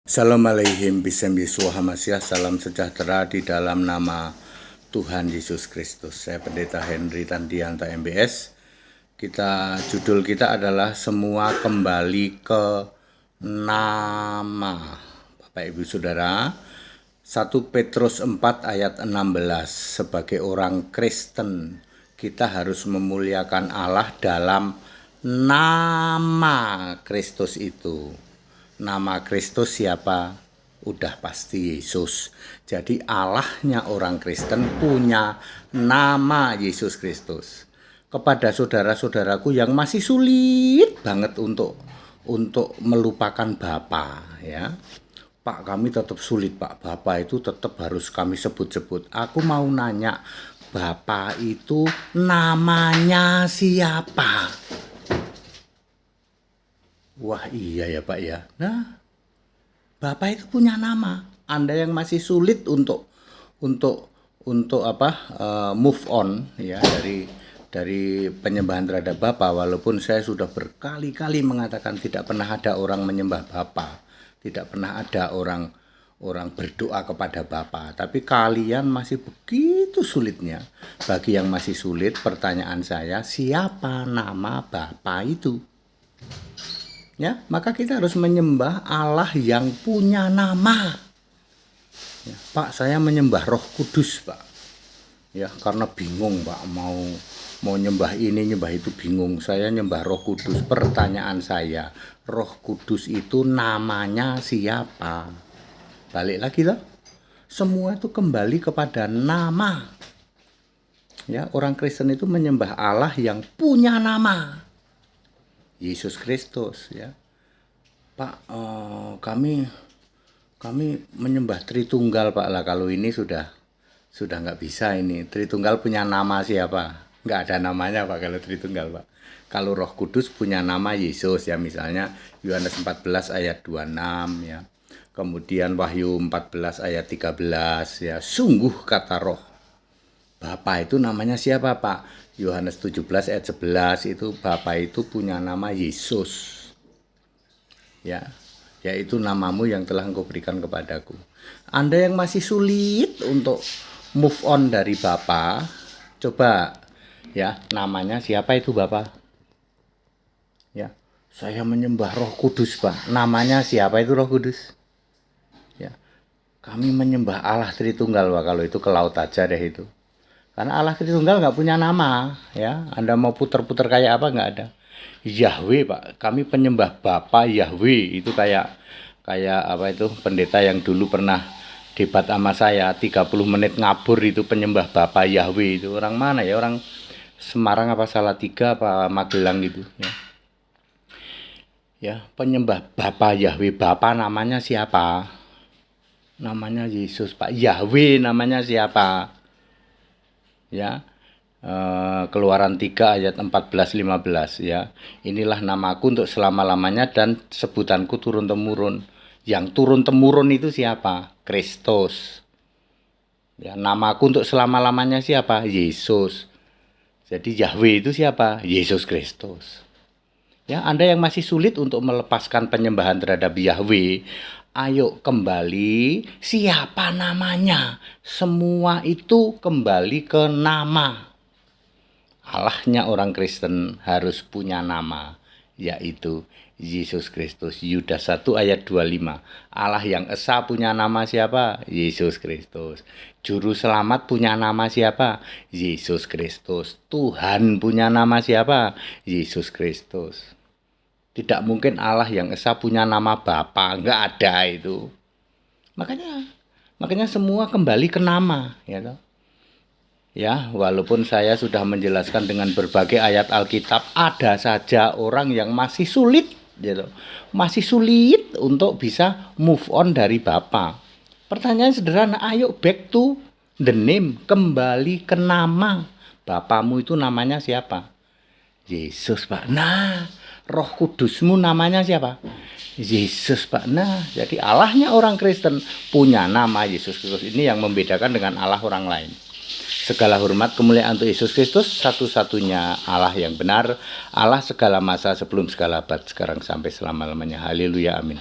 Shalom aleihim bisem Yeshua HaMashiach. Salam sejahtera di dalam nama Tuhan Yesus Kristus. Saya Pendeta Henry Tandianta MBS. Judul kita adalah semua kembali ke nama. Bapak Ibu Saudara, 1 Petrus 4 ayat 16. Sebagai orang Kristen, kita harus memuliakan Allah dalam nama Kristus itu. Nama Kristus siapa? Udah pasti Yesus. Jadi Allahnya orang Kristen punya nama Yesus Kristus. Kepada saudara-saudaraku yang masih sulit banget untuk melupakan Bapa, ya. Pak, kami tetap sulit, Pak. Bapa itu tetap harus kami sebut-sebut. Aku mau nanya, Bapa itu namanya siapa? Wah, iya ya Pak ya. Nah, Bapak itu punya nama. Anda yang masih sulit untuk move on ya dari penyembahan terhadap Bapa, walaupun saya sudah berkali-kali mengatakan tidak pernah ada orang menyembah Bapa, tidak pernah ada orang berdoa kepada Bapa, tapi kalian masih begitu sulitnya. Bagi yang masih sulit, pertanyaan saya, siapa nama Bapa itu? Ya, maka kita harus menyembah Allah yang punya nama. Ya, Pak, saya menyembah Roh Kudus, Pak. Ya, karena bingung, Pak, mau nyembah ini, nyembah itu bingung. Saya nyembah Roh Kudus. Pertanyaan saya, Roh Kudus itu namanya siapa? Balik lagi lah. Semua itu kembali kepada nama. Ya, orang Kristen itu menyembah Allah yang punya nama. Yesus Kristus, ya. Pak, kami menyembah Tritunggal, Pak. Lah kalau ini sudah nggak bisa ini. Tritunggal punya nama siapa? Nggak ada namanya, Pak, kalau Tritunggal, Pak. Kalau Roh Kudus punya nama Yesus, ya, misalnya Yohanes 14 ayat 26, ya. Kemudian Wahyu 14 ayat 13, ya. Sungguh kata Roh, Bapa itu namanya siapa, Pak? Yohanes 17 ayat 11 itu Bapa itu punya nama Yesus. Ya, yaitu namamu yang telah Engkau berikan kepadaku. Anda yang masih sulit untuk move on dari Bapa, coba ya, namanya siapa itu Bapa? Ya, saya menyembah Roh Kudus, Pak. Namanya siapa itu Roh Kudus? Ya. Kami menyembah Allah Tritunggal, Pak. Kalau itu ke laut aja deh itu. Karena Allah Tritunggal nggak punya nama, ya. Anda mau puter-puter kayak apa nggak ada. Yahweh, Pak. Kami penyembah Bapa Yahweh. Itu kayak apa itu, pendeta yang dulu pernah debat sama saya 30 menit ngabur itu penyembah Bapa Yahweh. Itu orang mana ya? Orang Semarang apa Salatiga apa Magelang gitu, ya. Ya, penyembah Bapa Yahweh. Bapa namanya siapa? Namanya Yesus, Pak. Yahweh namanya siapa? Ya, Keluaran 3 ayat 14-15, ya. Inilah namaku untuk selama-lamanya dan sebutanku turun-temurun. Yang turun-temurun itu siapa? Kristus. Ya, namaku untuk selama-lamanya siapa? Yesus. Jadi Yahweh itu siapa? Yesus Kristus. Ya, Anda yang masih sulit untuk melepaskan penyembahan terhadap Yahweh, ayo kembali siapa namanya. Semua itu kembali ke nama. Allahnya orang Kristen harus punya nama, yaitu Yesus Kristus. Yudas 1 ayat 25. Allah yang esa punya nama siapa? Yesus Kristus. Juru selamat punya nama siapa? Yesus Kristus. Tuhan punya nama siapa? Yesus Kristus. Tidak mungkin Allah yang esa punya nama Bapa, nggak ada itu. Makanya semua kembali ke nama, ya toh. Ya, walaupun saya sudah menjelaskan dengan berbagai ayat Alkitab, ada saja orang yang masih sulit, gitu. Masih sulit untuk bisa move on dari Bapa. Pertanyaan sederhana, ayo back to the name, kembali ke nama. Bapamu itu namanya siapa? Yesus, Pak. Nah, Roh Kudusmu namanya siapa? Yesus, Pak. Nah, jadi Allahnya orang Kristen punya nama Yesus Kristus. Ini yang membedakan dengan Allah orang lain. Segala hormat kemuliaan untuk Yesus Kristus, satu-satunya Allah yang benar, Allah segala masa sebelum segala abad, sekarang sampai selama-lamanya. Haleluya, amin.